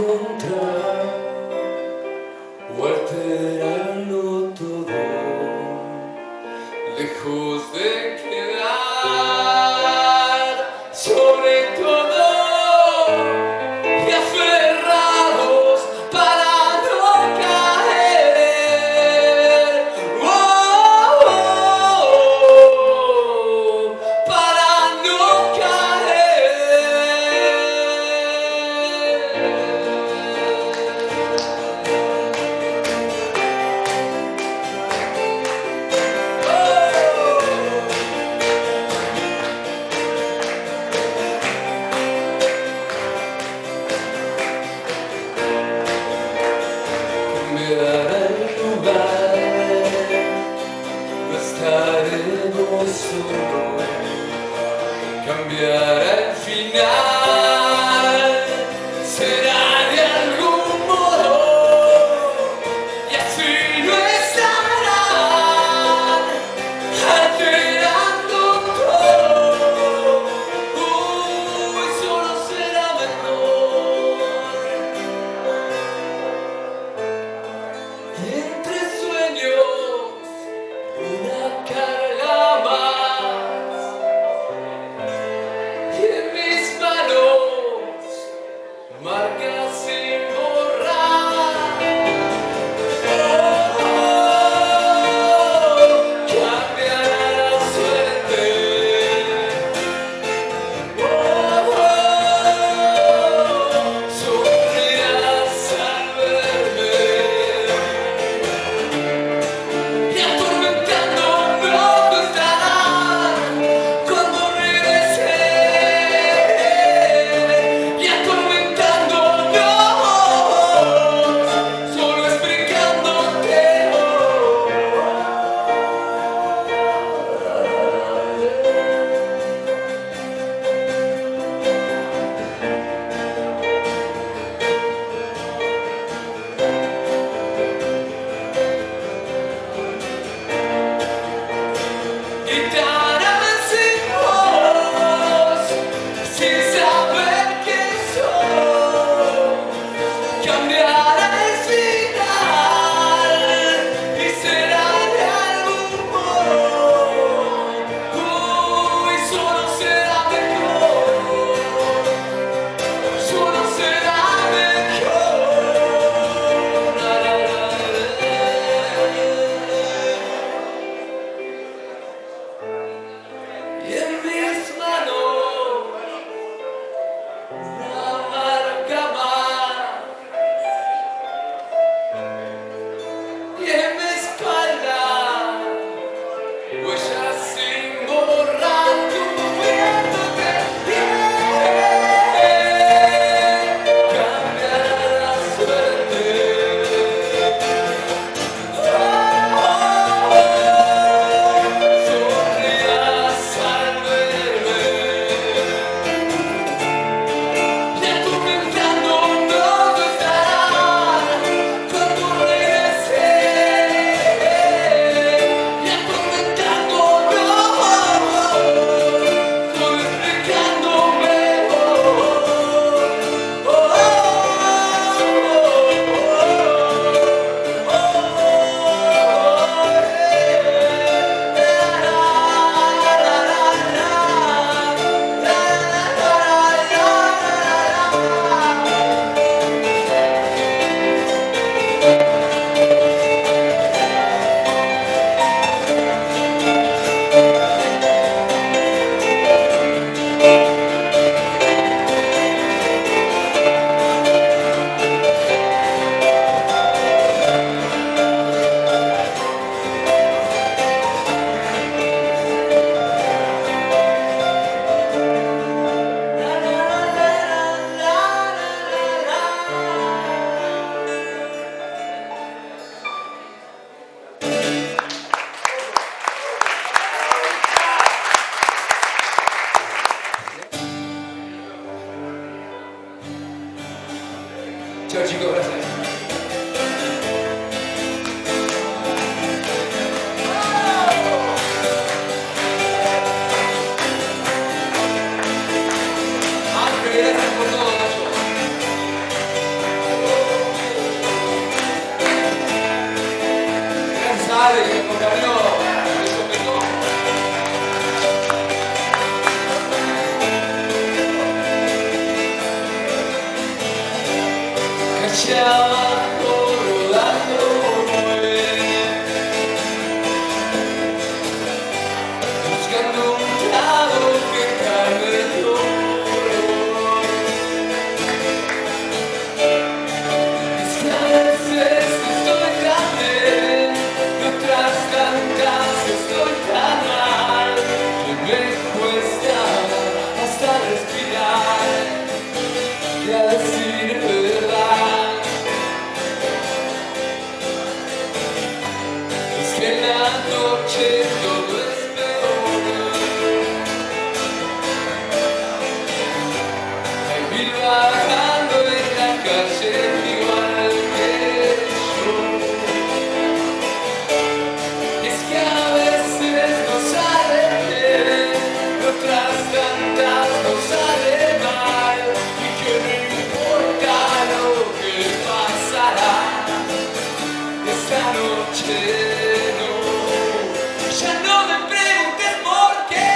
encontrar o alterarlo todo, lejos de quedar sobre todo y aferrados para no caer. Oh, oh, oh, para no caer. hacia abajo rodándome, buscando un trago que calme el dolor. Es que a veces estoy tan bien y otras tantas estoy tan mal que me cuesta hasta respirar y a decir verdad. Es que en la noche todo es peor. Hay mil bajando en la calle igual que yo. Es que a veces no sale bien y otras tantas no sale mal y que no importa lo que pasará esta noche. No, ya no me preguntes por qué.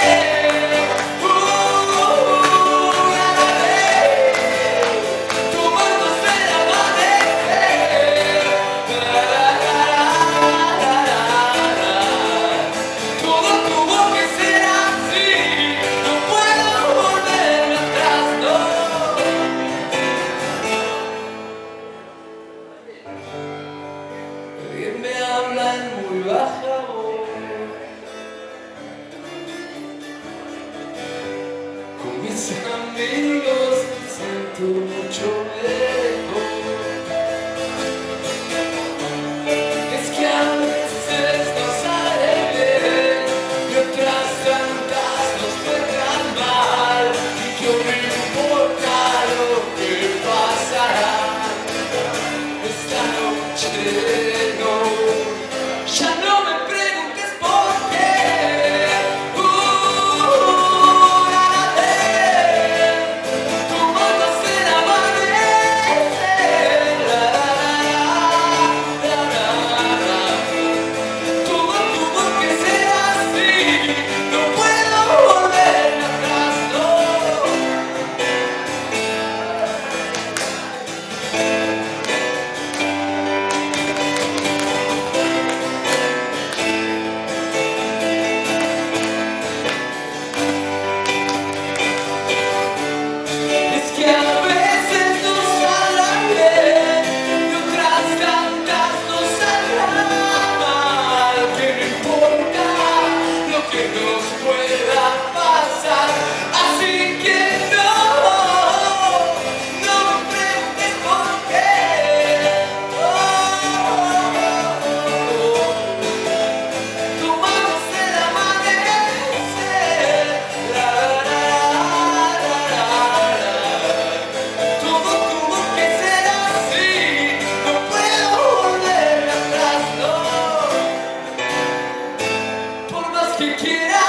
Tomándose el amanecer. Todo tuvo que ser así, no puedo volverme atrás, no. Alguien me habla en muy baja voz, con mis amigos me siento mucho mejor. Es que a veces no sale bien y otras tantas nos fue tan mal y que no importa lo que pasará esta noche. No, ya no me preguntes por qué. Tomándose el amanecer. Todo tuvo que ser así, no puedo volver atrás, no. Es que a veces no saldrá bien y otras tantas no saldrá mal, que no importa lo que nos pueda pasar, así que no me preguntes por qué. Tomamos el amanecer. Todo tuvo que ser así, no puedo volver atrás, no. Por más que quiera.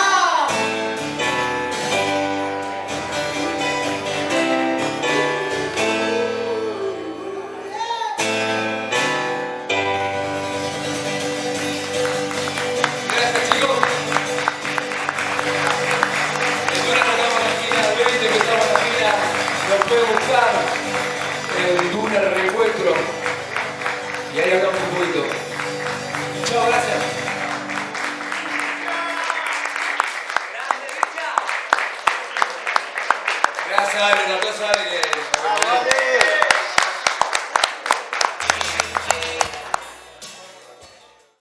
Gracias, chicos. En Duna nos damos la gira, el 20 que estamos en la gira, nos puede buscar en Duna Reencuentro y ahí hablamos un poquito. Chao, gracias. Gracias, Ale, un aplauso a Ale que